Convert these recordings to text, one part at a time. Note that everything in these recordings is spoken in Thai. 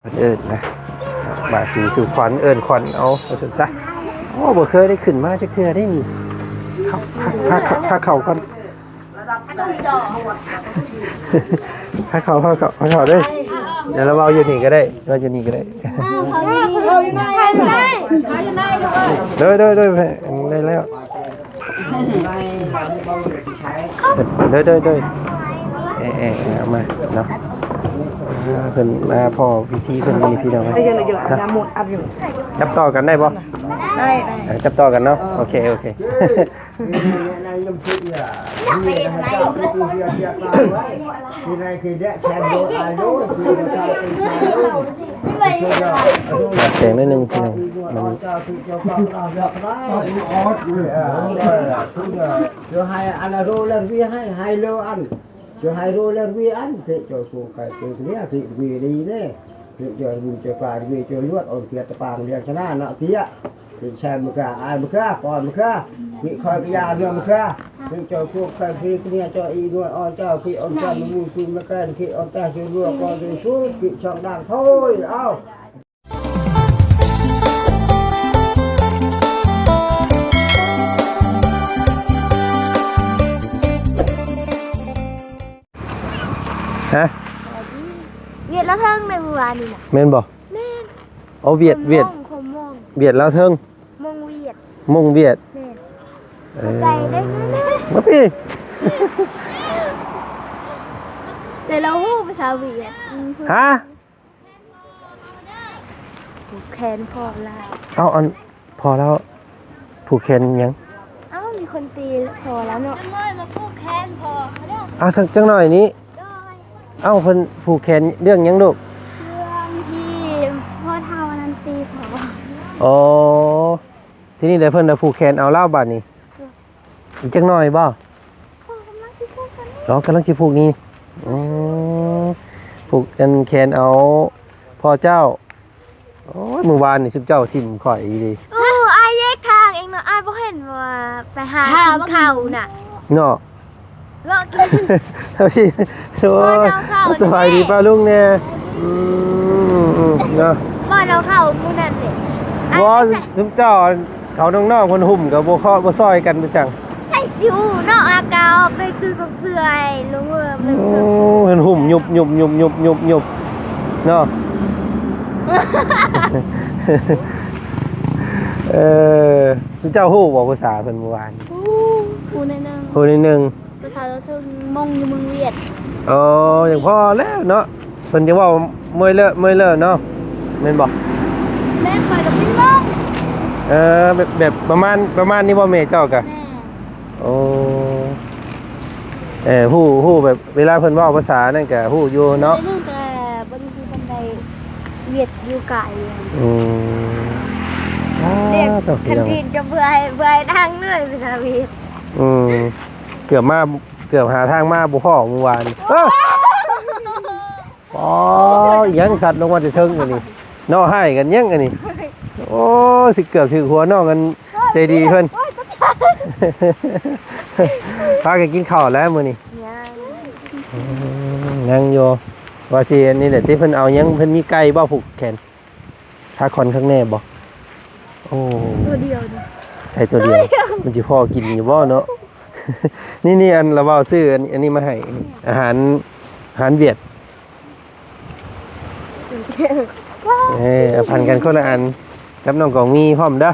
เอิญนะบาสีสู่ขวัญเอิญขวัญเอาไปสนซะโอ้บ่เคยได้ขึ้นมาจักเทื่อได้นี่เข้าพาเข่าก่อนพาเข่าได้เดี๋ยวเราเอาอยู่นี่ก็ได้เราอยู่นี่ก็ได้โดยได้แล้วโดยเอามาเนาะเพิ่นมาพอพิธีเพิ่นมีพี่น้องนะจับต่อกันได้บ่ได้จับต่อกันเนาะโอเคเสียงนิดนึงพี่น้องมันcho hai ăn là rô lên vi hai lô ăn cho hai rô lên vi ăn thì cho cô cái này thì vì đi đấy thì cho phải vì cho luộc ở kia tập bàn liền cho nó nọ kia thì xem một cả ai một cả còn một cả bị khỏi cái nhà đường một cả thì cho cô cái vi cái này cho y nuôi on cho khi on cho nó mua chung nó cái khi on ta cho luộc còn rồi xuống bị chọn đàng thôi aoฮะ เวียดแล้วเทิงในเมื่อวานนี่น่ะ แม่นบ่แม่นเอาเวียดเวียดแล้วเทิงมงเวียดแม่นใจได้มาพี่ แต่เราฮู้ภาษาเวียดฮะผูกแขนพอแล้ว เอาอันพอแล้วผูกแขนยังมีคนตีพอแล้วเนาะจังเลยมาผูกแขนพอเอาสักจังหน่อยนี้เอ้าเพิ่นผูกแขนเรื่องยังลูกเรื่องที่พ่อเฒ่านั้นตีพออ๋อทีนี้เดี๋ยวเพิ่นจะผูกแขนเอาเล่าบาดนี้อีกจังหน่อยบ่อ๋อกำลังสิผูกนี้ผูกกันแขนเอาพ่อเจ้าโอ้ยเมื่อวานนี่ซุปเจ้าทิ่มข่อยดีอายแยกทางเองเนาะอายบ่เห็นว่าไปหาข้าวน่ะเนาะเลาะกินพี่โอ้ยสบายดีป้าลุงเนี่ยเนาะบ้านเราเข้ามื้อนั้นเด้บ่ซุปเจ้าเขาน้องๆคนหุ่มกับบ่ซอยกันไปสั่งไอ้ซิวเนาะอากาไปซื้อเสื้อไอ้ลุงเอิ้นเพิ่นหุ่มยุบเนาะเจ้าฮู้บ่ภาษาเพิ่นเมื่อวานฮู้นิดนึงภาษาเราถึงมงอยู่เมืองเวียดอย่างพอแล้วเนาะเพิ่นจะว่าเมื่อยเลอะเนาะแม่นบ่แม่คอยกับพี่มงแบบประมาณนี้บ่แม่เจ้ากะโอ้ฮู้แบบเวลาเพิ่นเว้าภาษานั่นก็ฮู้อยู่เนาะแต่บางทีบันไดเวียดอยู่ไกลเรียกคันทีนจะเบื่อให้ทางเหนื่อยภาษาเวียดเกือบหาทางมาบ่พอเมื่อวานยังสัตว์ลงมาแต่เทิงอันนี้น้อให้กันยังอันนี้โอ้สิเกือบถึงหัวน้องกันใจดีเพิ่นพากันกินข้าวแล้วมื้อนี้ยังอยู่ว่าสิอันนี้แหละที่เพิ่นเอายังเพิ่นมีไก่บ่ผูกแขนพาคอนข้างแน่บ่โอ้ตัวเดียวไก่ตัวเดียวมันสิพอกินอยู่บ่เนาะนี่อันเราเอาซื้ออันนี้มาให้อาหารเวียดพันกันคนละอันกับน้องกองมีพร้อมเด้อ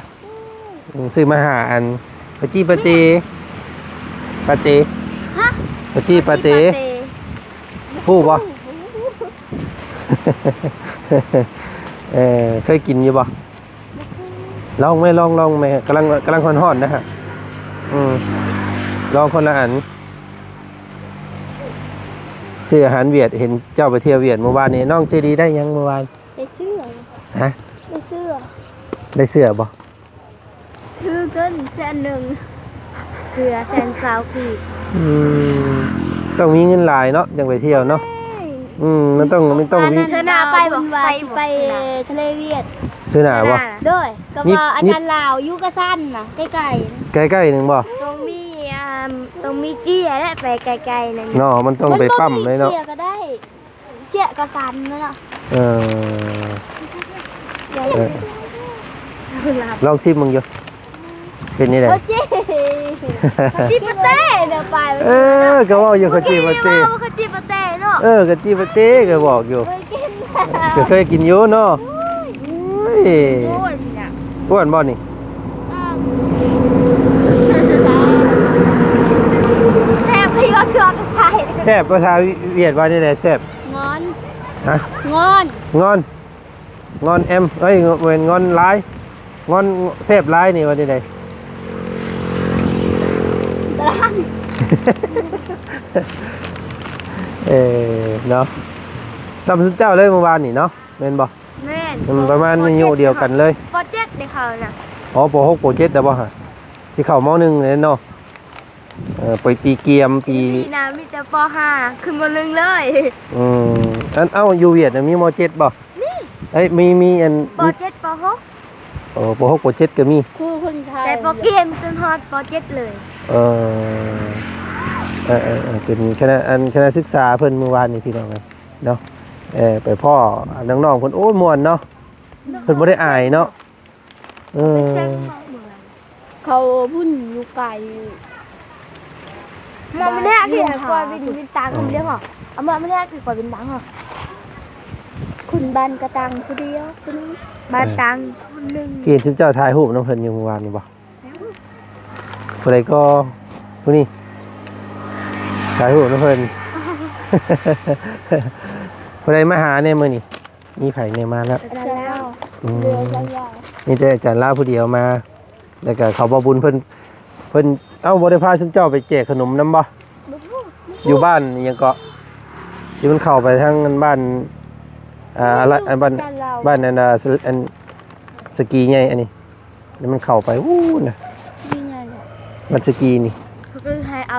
ซื้อมาหาอันปาเต้ฮู้บ่เคยกินอยู่บ่ลองไหมกำลังฮ้อนๆนะฮะลองคนละอันซื้ออาหารเวียดเห็นเจ้าไปเที่ยวเวียดเมื่อวานนี้น้องใจดีได้ยังเมื่อวานได้เสื้อฮะได้เสื้อบ่คือเกินแสนหนึ่งเสื้อแสนสาวกีบต้องมีเงินหลายเนาะยังไปเที่ยวเนาะมันต้องมีเธอหน้าไปบอกไปทะเลเวียดเธอหน้าบ่ด้วยก็ว่าอาจารย์ลาวยุกะสั้นน่ะใกล้ๆนึงบ่ต้องมีเจี้ยและไปไกลๆนั่นเนาะมันต้องไปปั๊มเลยเนาะเจี้ยก็ได้เจี้ยก็สันนั่นน่ะ เออลองชิมมึงอยู่เป็นนี่แหละ โอเคขจีปาเต้เดี๋ยวไป ก็ว่าอยู่กะจิปาเต้ ขจีปาเต้เนาะ กะจิปาเต้ก็บอกอยู่ เคยกิน ก็เคยกินอยู่เนาะโอ้ย โอ้ยเนี่ย อ้วนบ่นี่ แทบพี่ก็เชื่อกันใช่ แซ่บภาษาเวียดว่านี่แหละแซ่บ งอน ฮะ งอน งอนงอนแอมเอ้ยเวนงอนหลายงอนแซ่บหลายนี่ว่านี่ได ตะลัง เนาะซ้ำสุดเจ้าเลยเมื่อวานนี่เนาะแม่นบ่ แม่น มันประมาณอายุเดียวกันเลย โปรเจกต์ในเขาน่ะ อ๋อป .6 ป .7 แล้วบ่ฮะสิเข้าม.1เลยเนาะไปปีเกียมปี มีน้ำมีแต่ป .5 ขึ้นมาลึงเลย อันเอ้าอยู่เวียดน่ะมีม .7 บ่เอ้ยมีอัน ป .7 ป .6 ป .6 ป .7 ก็มี ครูคนไทยแต่ปเกมจนฮอดป .7 เลย เอเป็นคณะศึกษาเพิ่นเมื่อวานนี่พี่น้องเนาะไปพ่อน้องๆเพิ่นโอ้ยม่วนเนาะเพิ่นบ่ได้อายเนาะเขาพุ่นอยู่ไกลมองไม่ได้ที่ไหนกว่าเป็นตังคนเดียวเหรอเอามาไม่ได้คือกว่าเป็นตังเหรอคุณบ้านกระตังคนเดียวคนนี้บ้านตังคนหนึ่ง เห็นชุดเจ้าถ่ายรูปน้องเพิ่นอยู่เมื่อวานนี่บ่ผู้ใดก็ผู้นี้ถ่ายรูปน้องเพิ่น ผู้ใดมาหาเนี่ยมื้อนี้มีไผเนี่ยมาแล้ว แล้ว มีแต่อาจารย์ลาผู้เดียวมาแล้วก็เขาบ่บุญเพิ่นเอ้าบ่ได้พาชุดเจ้าไปแจกขนมนำบ่อยู่บ้านอิหยังก็ที่มันเข้าไปทางบ้านอะไรบ้านนั้นอันสกีใหญ่อันนี้แล้วมันเข้าไปอู้น่ะมันสกีนี่ เขาก็ให้เอา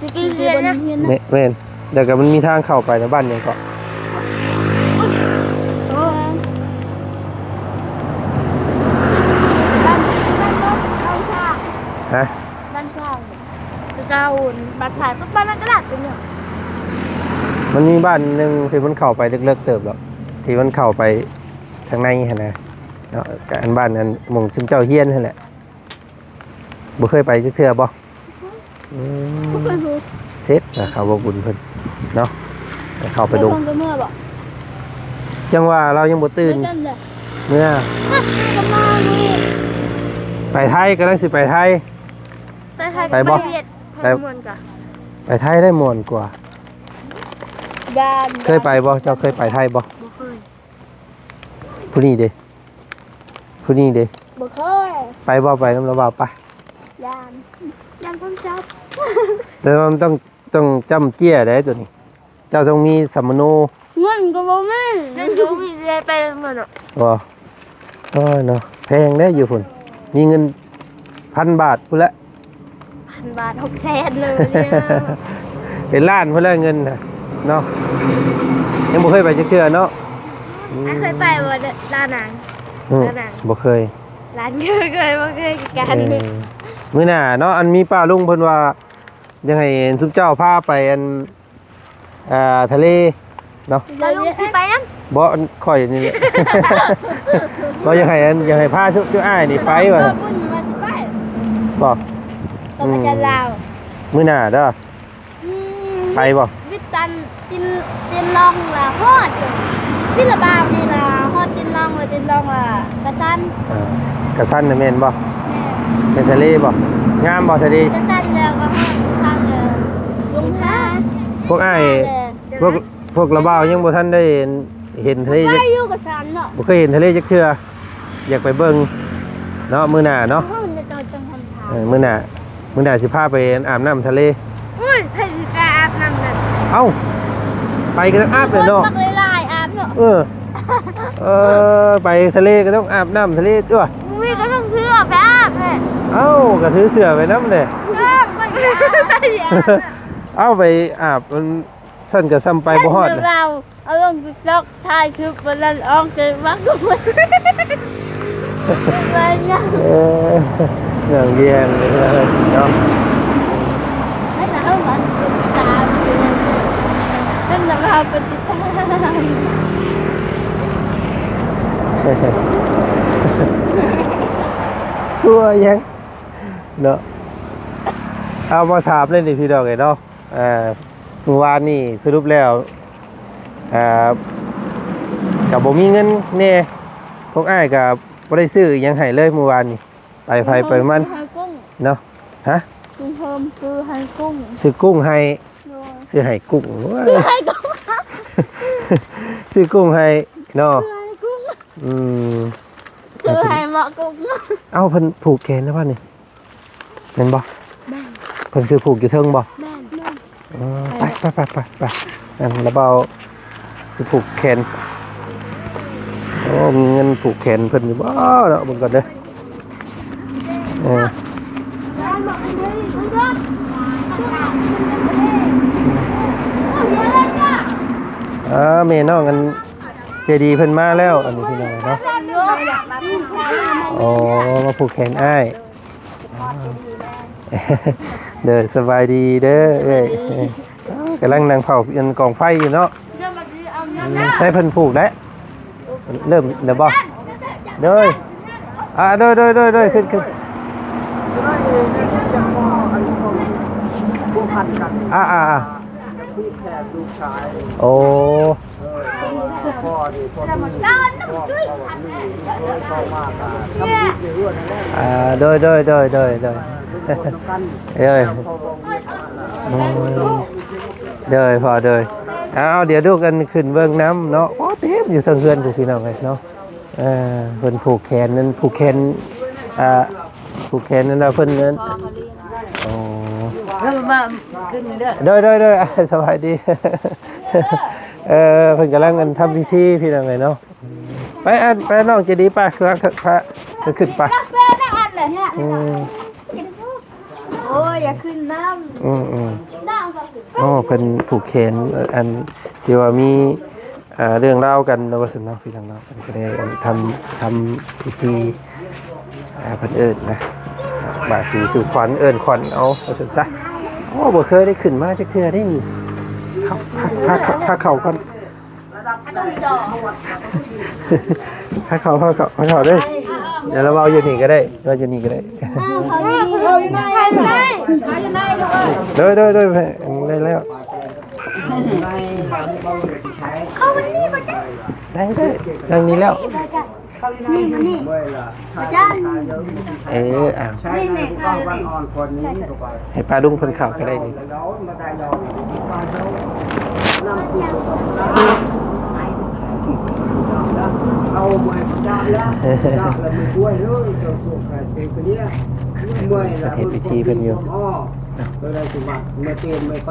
จะกินเรียนนะ แม่นเดี๋ยวก็มันมีทางเข้าไปในบ้านยังก็ฮะ บ้านข้างเจ้าบ้านขายบ้านกระดาษเป็นเนี่ย มันมีบ้านหนึงที่มันเข้าไปเลิกๆเติบแล้วที่มันเข้าไปทางในหั่นนะเนาะก็อันบ้านนั้นหม่องจุมเจ้าเฮียนนั่นแหละบ่เคยไปจักเทื่อบ่เซ็ตสาขาบ่บุญเพิ่นเนาะเข้าไปดูจังว่าเรายังบ่ตื่นเมื่อไปไทยกำลังสิไปไทยไปบ่ไปไทยได้ม่วนกว่าเคยไปบ่เจ้าเคยไปไทยบ่ผู้นี้เด้ผู้นี้เด้ บ่เคย ไปบ่ไปนำเราบ่ไป ยังต้องจับ แต่มันต้องจำเจี้ยได้ตัวนี้เจ้าต้องมีสัมมโน เงินก็บ่มีเงินก็มีได้ไปหมดอ่ะ บ่เนาะแพงได้อยู่พุ่นมีเงิน1,000 บาทพุ่นละ 1,000 บาท600,000เลยเนี่ย เป็นล้านพุ่นละเงินน่ะเนาะยังบ่เคยไปจักเทื่อเนาะ เคยไปบ่ร้านหนัง บ่เคย ร้านเคยบ่เคยกัน มื้อหน้าเนาะอันมีป้าลุงเพิ่นว่ายังให้ซุปเจ้าพาไปอันทะเลเนาะ แล้วลุงสิไปนำ บ่ข่อยนี่แหละ บ่ยังให้พาซุปเจ้าอ้ายนี่ไปว่า บุญว่าสิไป บ่ ก็มาจะลาว มื้อหน้าเด้อไปบ่ วิตันตินลองล่ะฮอดพี่ละบาวนี่ล่ะฮอดตินลองล่ะกระสัน กระสันน่ะแม่นบ่เป็นทะเลบ่งามบ่ทะเล กระสันแล้วก็ฮอดทางลงหา พวกอ้ายพวกระบ่าวยังบ่ทันได้เห็นทะเล ไปอยู่กระสันเนาะ บ่เคยเห็นทะเลจักเทื่ออยากไปเบิ่งเนาะมื้อหน้าเนาะ เฮาจะจังทำทาง มื้อหน้าสิพาไปอาบน้ำทะเล อุ้ยใครสิกล้าอาบน้ำนั่น เอ้าไปก็ต้องอาบเลยเนาะ บักหลายๆอาบเนาะ ไปทะเลก็ต้องอาบน้ำทะเลตัว อุ้ยก็ต้องเสื้อไปอาบเลย เอ้าก็ถือเสื้อไปน้ำเลย ไปอาบ เอ้าไปอาบมันสั้นกับซ้ำไปบ่ฮอดเลย เราเอาลงติ๊กต็อกถ่ายคลิปวันนั้นออกเกิดมากกว่าไปเนี่ย เรื่องเดียงเลยเนาะ ให้หนาวมันตาม นั่นแหละเราเป็นติดตาม ตัวยังเนาะเอามาถามเล่นดิพี่ดอกไงเนาะเมื่อวานนี่สรุปแล้วกับบ่มีเงินแน่พวกอ้ายกับบ่ได้ซื้อหยังให้เลยเมื่อวานนี่ไปมันเนาะฮะ กุ้งเพิ่มคือให้กุ้ง ซื้อกุ้งให้ซื้อให้กุ้ง ให้กุ้ง ซื้อกุ้งให้เนาะ ให้กุ้ง อืม คือให้เหมาะกุ้ง เอ้าเพิ่นผูกแขนนะว่านี่แม่นบ่ แม่ เพิ่นคือผูกอยู่เทิงบ่ แม่ ไปอันระเบาสิผูกแขนโอ้มีเงินผูกแขนเพิ่นอยู่บ่เนาะเบิ่งก่อนเด้อแม่น้องกันเจดีเพิ่นมาแล้วอันนี้พี่น้องเนาะอ๋อมาผูกแขนอ้ายเด้อสบายดีเด้อเอ้ยกำลังนั่งเผาอันกองไฟอยู่เนาะใช้เพิ่นผูกแล้วเริ่มเดี๋ยวบ่เด้อเด้อขึ้นผู้พันกัน พี่แขกลูกชาย โอ้ พ่อนี่พ่อที่พ่อนี่พ่อมากอ่ะทำดีในเรื่องนั้นแหละ โดยเอ้ย พ่อบอกเรียกมา เดี๋ยวดูกันขึ้นเบิ่งน้ำเนาะโอ้เต็มอยู่ทางเฮือนผู้พี่น้องเลยเนาะเพิ่นผูกแขนนั้นผูกแขนนั้นเพิ่นนั้นโอ้ แล้วมาขึ้นเด้อ โดยสบายดีเพิ่นกำลังทำพิธีพี่น้องเลยเนาะไปน้องจะดีป่ะคือพระขึ้นป่ะ โอ้ยอย่าขึ้นน้ำโอ้เพิ่นผูกแขนอันที่ว่ามีเรื่องเล่ากันนะว่าซั่นเนาะพี่น้องเนาะเพิ่นก็ได้ทำพิธีเพิ่นเอิ้นนะบาสีสู่ขวัญเอิ้นขวัญเอาว่าซั่นซะโอ้บ่เคยได้ขึ้นมาจักเทื่อได้นี่พาเข้าก่อนพาเข้าเด้อเดี๋ยวเราเอาอยู่นี่ก็ได้เราอยู่นี่ก็ได้โดยได้แล้วได้ดังนี้แล้วใช่นี่ก็วันอ่อนคนนี้ก็ไป ให้ปลาดุ้งเพิ่นเข้าก็ได้นี่เอาเมื่อจ้าแล้วมันช่วยเลยเจ้าตัวใครเป็นคนนี้เมื่อละอ๋อก็ได้จุมาเมื่อเตียนไม่ไป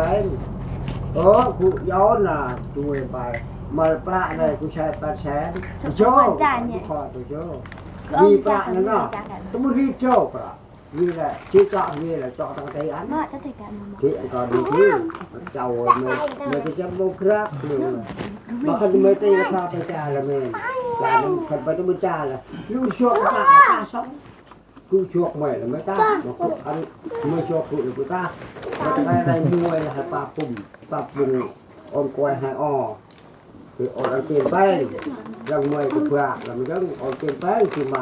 กูย้อนน่ะช่วยไปมาปลาเลยกูใช้ปลาแฉโจ้ขอตัวโจ้มีปลานั่นเนาะต้องรีบโจ้ปลานี่แหละชื่อเจาะนี่แหละเจาะทางใจอันที่อันก่อนดีที่เจ้าเมื่อจะโมครับเลยมาคันเมื่อตีราคาไปจ่ายละเมย์จ่ายนั้นคันไปต้องมาจ่ายละลูกชั่วจ่ายจ่ายสองกูชั่วใหม่ละไม่ตาอันเมื่อชั่วกูหรือกูตาในมวยละปลาปุ่มปลาปุ่มอมกล้วยให้อ้อคืออดอันเปลี่ยนไปยังมวยกูเพื่อแล้วมันยังอดเปลี่ยนไปคือมา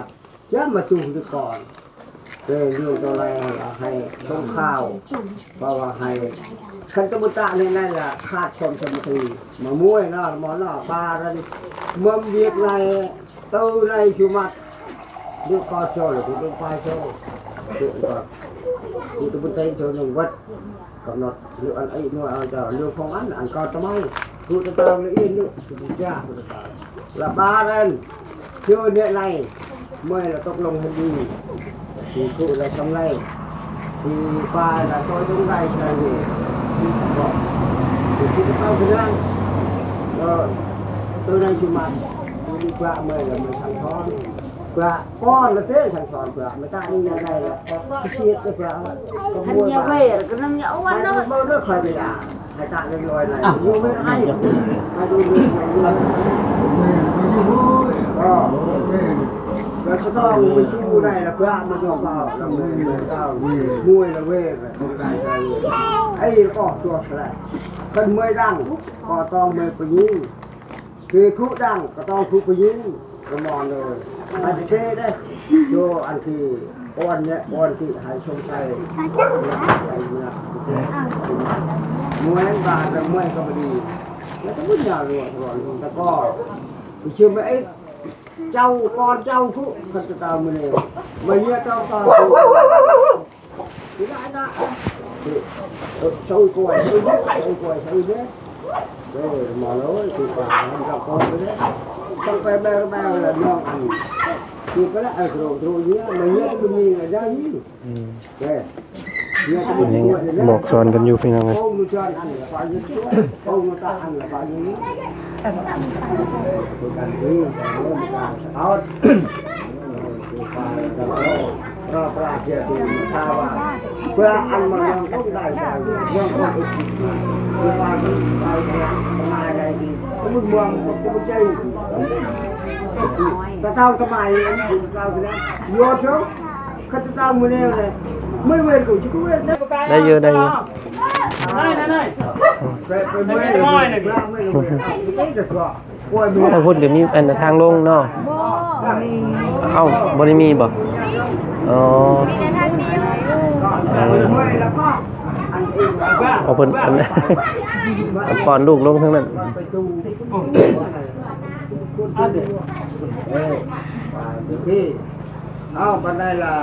จะมาจูงดูก่อนเรื่องตัวอะไรให้ต้องข้าวเพราะว่าให้ขันตมุตะนี่นั่นแหละขาดชมสมตีมามวยเนาะหมอเนาะปลาอะไรมั่มเวียกในตู้ในชุมัดดูกอโจหรือดูปลาโจดูก่อนดูตมุตะโจหนึ่งวัดกำหนดเรื่องอะไรนู่นเอาจะเรื่องของอันก่อนทำไมดูตะเติมเลยอินดูดูยากดูตะเติมละปลาเล่นชื่อเนี่ยไรเมื่อเราตกลงให้ดีthì cụ là trong này thì bà là tôi trong này là gì thì cụ tao cái răng rồi từ đây chụp mặt đi qua mời là mời thằng con là thế thằng con người ta đi nhà này là cái chiết cái anh nhậu về cái năm nhậu ăn đó bao nước khỏi bị đá hay tạ lên rồi này nhiều bên ai đôi bên rồi cho xong mình chu này là bữa mà cho vào xong mình vào nuôi là về một cái ấy có chuột lại cần mới đăng có to mới có nhính thì khu đăng có to khu có nhính có mòn rồi anh chế đây cho anh thì con nhé con thì hãy trông tay mua anh bà rồi mua anh có đi nó có bất nhờ rồi ta co thì chưa mấy châu con châu phụ thật sự tao mình này mấy nhớ châu con cái này đó sôi còi sôi đấy đây mà nói thì phải gặp con đấy trong cái bè là nó ăn thì cái là rồi nhé mấy nhớ cái mình là ra gì đâyยังบอกสอนกันอยู่พี่น้องเอ้ย không cho ăn là phải như thế không ta ăn là phải như thế tôi cần đi áo ra ra kia thì ta vào bữa ăn mà không có đại đại không có cái qua cái này này thì cái bún bông cái bún chay tao cái mày tao cái này vô chứ cái tao mua nêu này mấy người của chú biết đấy ได้เยอะได้เยอะ ทางพุ่นก็มีอันทางลงเนาะเอ้าบ่ได้มีบ่อ๋อเอาเพิ่นอันนั้นก่อนลูกลงทั้งนั้นเอาบันไดละ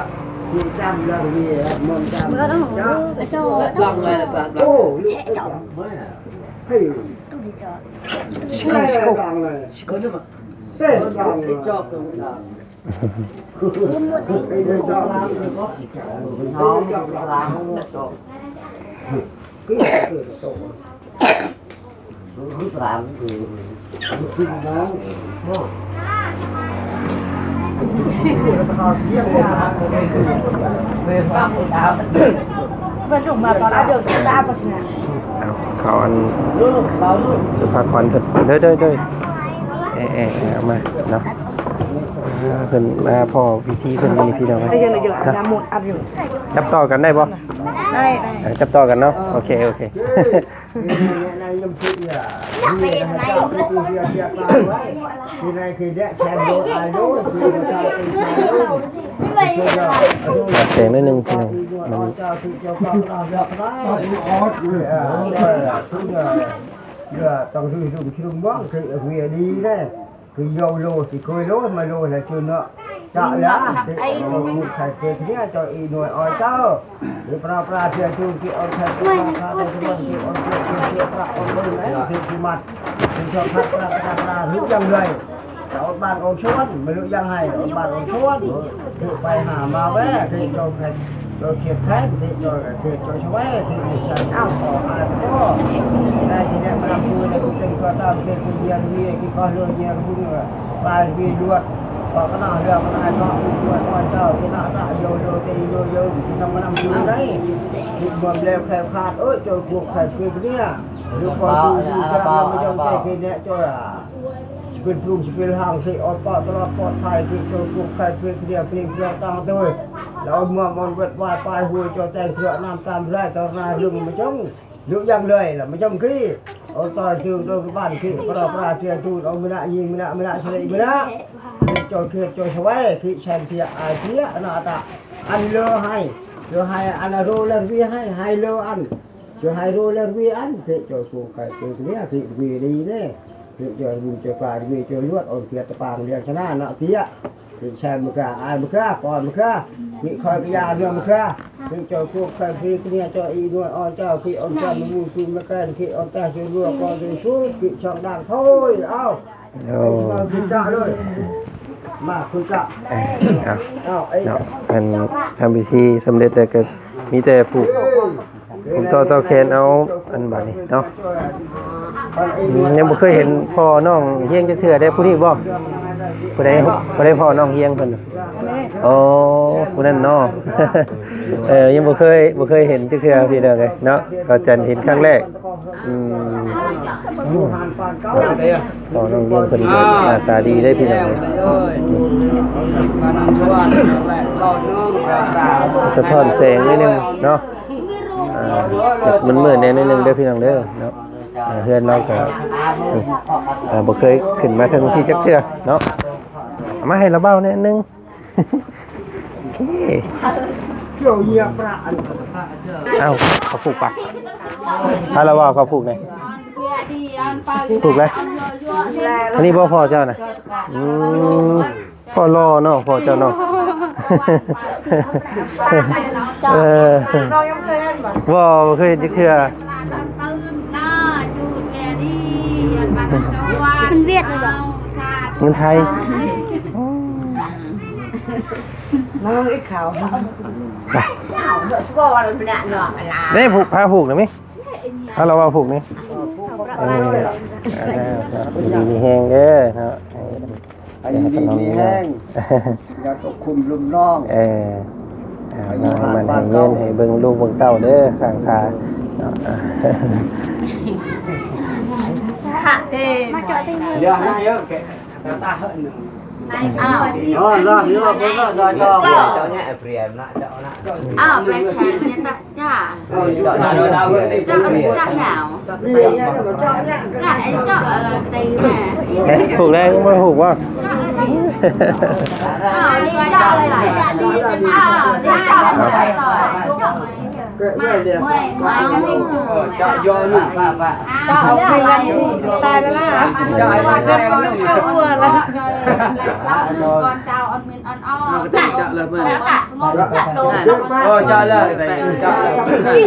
มีจำละมีมนจำจ้าลองเลยละโอ้เฮ้ยชิคกี้พายชิคกี้พายเต้นจังเลยจอบตรงนั้นไอ้เด็กจอบน้องจอบร้านจอบคือจบคือร้านคือน้องVẫn dùng mà có đã được chúng ta vào nhà. เอาเขาอันสุภาพรเพิ่นเด้อเอามาเนาะเพิ่นมาพ่อพิธีเพิ่นนี่พี่น้องเอ้ย Bây giờ là giờ ăn một áp dụng. จับต่อกันได้บ่ Đây. จับต่อกันเนาะโอเค ทีไรคือเด็กแชมป์โดนอายุคือเราเป็นแชมป์โดน เสียงนิดนึงพี่น้องมัน เจ้าคือเจ้าป้าเราเลือกได้ออสต้องดูชื่อบ้างคือเวียดีเลยคือโยโลสิคุยโลมาโลlà chưa nữa chợ lá thì một thầy kia thế cho y nuôi oi tao để pra kia chu kia oi thầy pra thì kia oi kia pra oi bên đấy thì mặt thì cho pra hướng dân người ở bàn oi chuột mới được dân hay ở bàn oi chuột thì phải hả mà vé thì cho thầy cho thiệt thép thì cho vé thì chẳng ao ai có đây thì em làm vui thì cũng cho tao cái dân kia cái con lừa dân cũng bài vì luật có cái nào được cái này có luật quan trọng cái nào đã vô thì trong cái năm cuối đấy thì mầm leo kheo khát ơi cho cuộc phải cái kia lúc còn tu cho mới trong cái này cho làเป็นปรุงเป็นห้างที่อดปอดตลอดปลอดภัยที่โชว์พวกใครเป็นเดียวเพียงเดียวตามด้วยแล้วเมื่อมันเวทวายปลายหัวจะแต่งเถื่อน้ำตามแรกตอนนาดึงมาจ้องดึงยังเลยล่ะมาจ้องขี้เอาต่อยถึงโดนบ้านขี้ก็เราปลาเทียนตูดเอาไม่ได้ยิงไม่ได้เฉลยไม่ได้จอยเขียดจอยสวยขี้แชมเทียไอเทียน่าตาอันเลอให้อันโรเลอร์วีให้เลออันจะให้โรเลอร์วีอันขี้จอยพวกใครเป็นเดียวขี้วีดีเนี่ยthì giờ mình chơi bài vì chơi luộc ở kia tập bàn liền cho nó tía thì xem một cả ai một cả còn một cả bị khỏi cái nhà đường một cả thì cho cuộc khai phi cái nhà cho y nuôi on cho khi ông cha mình mua chung mấy cái khi ông ta chơi luộc còn thì xuống bị chọn đảng thôi ao mà không trả rồi mà không trả เนาะอันทำพิธีสำเร็จแต่ก็มีแต่ผูกต่อแขนเอาอันบัดนี้เนาะยังบ่เคยเห็นพ่อน้องเฮียงจักเทื่อได้ผู้นี้บ่ผู้ใดพ่อน้องเฮียงเพิ่นอ๋อผู้นั้นเนาะยังบ่เคยเห็นจักเทื่อพี่น้องเอ้ยเนาะก็จะเห็นครั้งแรก อยู่หันปานเก่า น้องเลี้ยงเพิ่นก็หน้าตาดีได้พี่น้องสะท้อนแสงนิดนึงเนาะมันมืดแน่นิดนึงเด้อพี่น้องเด้อเนาะเพื่อนเราก็นี่บ่เคยขึ้นมาถึงพี่จักเทื่อเนาะเอามาให้เราเบ้าแน่นึงโอเค เกี่ยวเหยียบประอัน เอ้าเขาผูกปะถ้าเราว่าเขาผูกไหนผูกเลยอันนี้พ่อเจ้านะพ่อรอเนาะพ่อเจ้าเนาะน้องยังเคยเล่นบ่ ว่าเคยจะเคือ มันเวียดเลยเหรอ เงินไทย น้องอีกขาว ไปได้ผูกผ้าผูกหรือไม่ถ้าเราว่าผูกนี่ดีมีแห้งเด้อเนาะ ไอ้ดีมีแห้งอย่าตกคุมลุมน้อง น้องให้มันให้เงินให้เบิ่งลูกเบิ่งเต้าเด้อสร้างสาเนาะ มาจอดที่นี่ เดี๋ยวให้เยอะแกตาเหินรอบนี้ว่าเพิ่นก็ดอยดอกเจ้าเนี่ยเปรียบนะเจ้านะ ไปแทนเนี่ยตักจ้า ดอยดาวเว้ยนี่ จ้าจ้าหนาว นี่เนี่ยก็เจ้าเนี่ย จ้าไอ้จ้าตีแม่ ผูกได้ยังไม่ผูกว่า นี่จ้าอะไรจ้าดีจะหนาวนี่จ้าอะไรต่อ เกิดไม่เรียน ไม่กันเอง เจ้าโยนป้า จ้าเอาไปกันตายแล้วนะจ้าไอ้เส้นก่อนเชื่ออ้วนแล้ว ก่อนเจ้าอันมินอันอ้อจ้าเลยเมื่องงจัดโดน เจ้าเลยเจ้า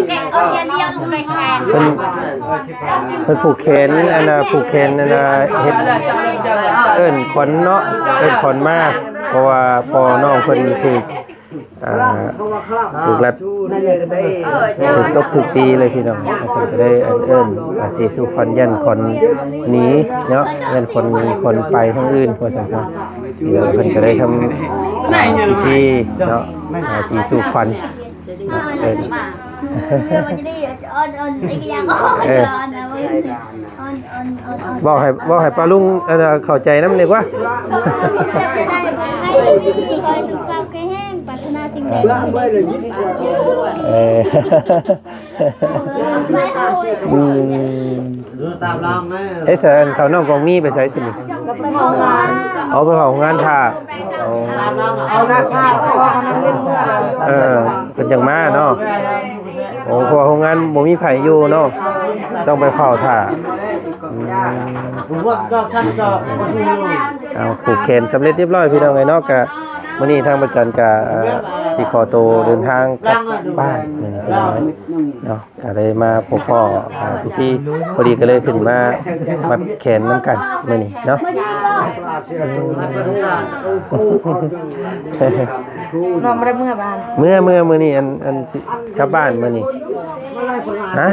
แกเอาเรียนเรียงในแขก เพิ่นผูกแขนอันน่ะผูกแขนอันน่ะเฮ็ดเอิ้นขวัญเนาะเอิ้นขวัญมาเพราะว่าพ่อน้องเพิ่นถูกถูกรัดถูกตบถูกตีเลยพี่น้องเพิ่นก็ได้เอิ้นสิสู่ขวัญยันขวัญหนีเนาะยันขวัญหนีขวัญไปทางอื่นว่าซั่นๆเดี๋ยวเพิ่นก็ได้ทำพิธีเนาะสิสู่ขวัญเอิ้น มันจะได้อ่อนไอ้กี่อย่างอ่อนนะมึงอ่อน บอกให้ป้าลุงเข้าใจนำดีกว่า จะได้ให้คอยสุขภาพแข็งแรงปรารถนาสิ่งใด ไม่เลยยิ้ม ตามรางแม่ เอ้ยเสนเขาน้องกองมีไปใช้สินี่ ก็ไปมองงาน เอาไปเผางานท่า เอาหน้าข้าวก็ว่ามันเล่นเมื่อ เป็นจังมาเนาะโอ้พอโรงงานบ่มีไผอยู่เนาะต้องไปเผาท่า ผมว่าก็ท่านก็ เอาผูกแขนสำเร็จเรียบร้อยพี่น้องไงเนาะกะมื้อนี้ทางประจันกะสิขอตัวเดินทางกลับบ้านมื้อนี้พี่น้องเนาะก็เลยมาพบพ่อพิธีพอดีก็เลยขึ้นมาแขนน้ำกันมื้อนี้เนาะ น้องไม่ได้เมื่อบ้าน มื้อนี้อันสิกลับบ้านมื้อนี้ฮะ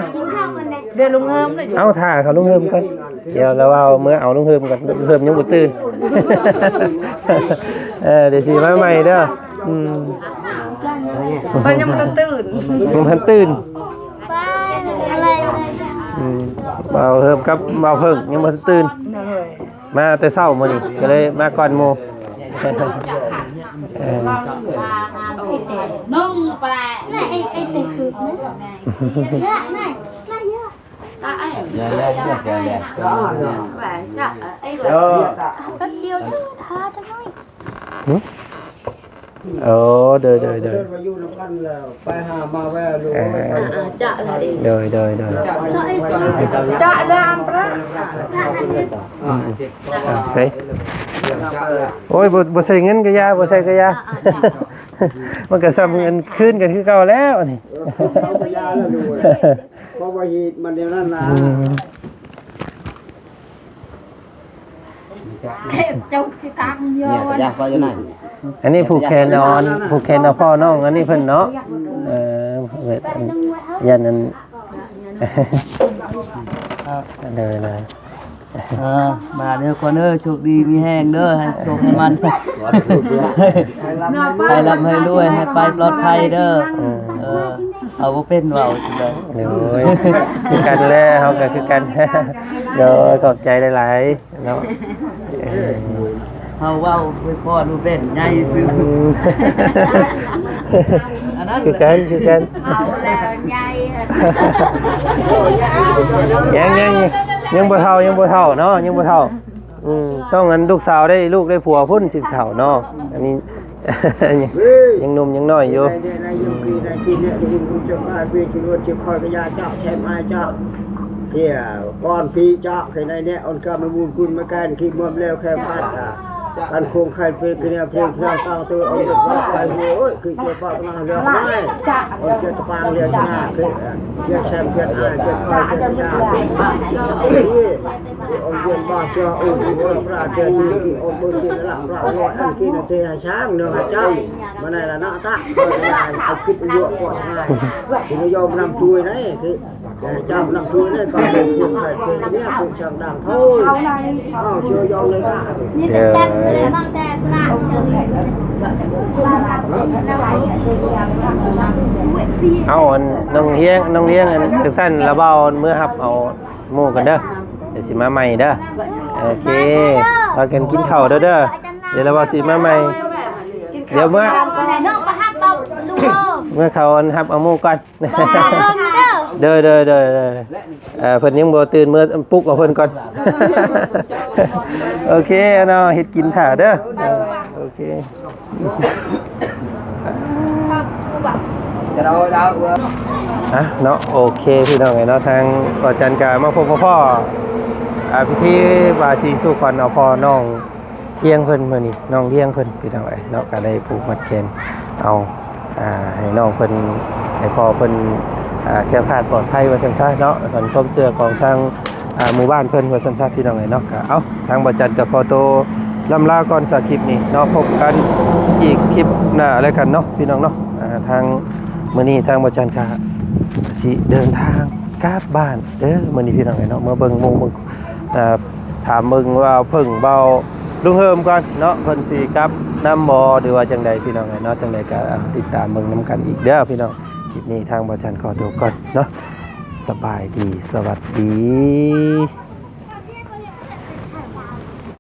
เดือนลุงเฮิมเลย เอาท่าเขาลุงเฮิมก่อนเดี๋ยวเราเอาเมื่อเอาลุงเฮิมก่อนลุงเฮิมยังบ่ตื่น เดี๋ยวสิมาใหม่เด้อมันยังไม่ตื่น ยังพันตื่น ไปอะไร เอาเฮิมกับเอาเพิ่งยังบ่ทันตื่น เลย มาแต่เช้ามื้อนี้ก็เลยมาก่อนหมู่ นุ่งแปล ไหนไอ้ติดคือไหนเยอะ จ้าไอ้ แย่ แปลจ้าไอ้ เออ แป๊บเดียวท้าจะน้อย โอ้เด้อ มาอยู่นำกันแล้วไปหามาแวลู จ้าอะไรดิ เด้อ จ้าดามปะ ใส่โอ้ยบ่ใส่เงินก็ยาบ่ใส่ก็ยา มันก็ซ้ำเงินคืนกันคือเก่าแล้วนี่ เพราะว่าฮีมันเดียวนั้นนะ เจ้าจิตังโยน อยากไปอยู่ไหน อันนี้ผูกแขนนอนผูกแขนเอาพ่อน้องอันนี้เพิ่นเนาะยันนั้นเด้อ มาเด้อคนเด้อโชคดีมีแห้งเด้อให้โชคให้มันให้รับให้รวยให้ไปปลอดภัยเด้อ เอาบ่เป็นเว้าจังได๋ เดี๋ยวคือกันแล้วเขาก็คือกัน เดี๋ยวขอบใจหลายๆเนาะเออ เฮาเว้าไปพอดูเป็นใหญ่ซื้ออันนั้น คือกันคือกัน เอาแล้วใหญ่ ยังบ่เท่าเนาะยังบ่เท่าต้องงั้นลูกสาวได้ลูกได้ผัวพุ่นสิเท่าเนาะอันนี้ ยังหนุ่มยังน้อยอยู่ ในยุคในกินเนี่ยคุณจะมาเพื่อช่วยจะคอยกระยาเจ้าแชมป์ไอ้เจ้าเฮียก้อนพี่เจ้าใครในเนี่ยอนกามาบูนคุณมาการคิดมั่วแล้วแค่พัดการคงใครเป็นเนี่ยเพียงเพื่อตั้งตัวอนจะว่าไปโอ้ยคือจะฟังมาเรื่องไม่อนจะปางเรียนชนะคือเรียนแชมป์เรียนไอ้เรียนคอยเรียนยาอนเรียนบ้าเจ้าอนอนพระเจ้าที่อนบุญที่ละพระลอยอันกินเทช้างเนื้อเจ้ามาในละนาตะเอาคิดเยอะกว่าง่ายที่นิยมนำช่วยนี่คือเจ้านำช่วยนี่ก็เป็นคนใครเป็นเนี่ยคนช่างดังเท่าเชื่อยอมเลยนะ นี่แต่แซ่บเลยมากแต่พระเอาอันน้องเลี้ยงอันสั้นๆแล้วเบาเมื่อหับเอาหมู่กันเด้อเดี๋ยวสิมาใหม่เด้อโอเคพากันกินข้าวเด้อเดี๋ยวเราสิมาใหม่เดี๋ยวเมื่อ น้องประหับเบาลูกเ เมื่อเขาอันหับเอาหมู่ก่อน เด้อ เด้อเพิ่นยังบ่ตื่นเมื่อปลุกเอาเพิ่นก่อน โอเคเนาะเฮ็ดกินถ่าเด้อโอเคเนาะโอเคพี่น้องเนาะทางก่อจันกามาพบพ่อพิธีบาสีสู่ขวัญเอาพ่อน้องเที่ยงเพิ่นมื้อนี้น้องเที่ยงเพิ่นพี่น้องเนาะก็ได้ผูกมัดแขนเอาให้น้องเพิ่นให้พ่อเพิ่นแคล้วคลาดปลอดภัยว่าซั่นซะเนาะก่อนความเชื่อของทางหมู่บ้านเพิ่นว่าซั่นซะพี่น้องเนาะก็เอาทางบ่จันก็ขอตัวลำลาก่อนสักคลิปนี้เนาะพบกันอีกคลิปหน้าแล้วกันเนาะพี่น้องเนาะทางมื้อนี้ทางบ่จันก็สิเดินทางกลับบ้านเด้อมื้อนี้พี่น้องเนาะมาเบิ่งหมู่เบิ่งถามมึงว่าเพิ่งเบาลุงเฮิมก่อนเนาะเพิ่นสิกลับน้ำบ่หรือว่าจังใดพี่น้องเนาะจังใดก็ติดตามเบิ่งนํกันอีกเด้อพี่น้องคลิปนี้ทางบ่จันขอตัวก่อนเนาะสบายดีสวัสดี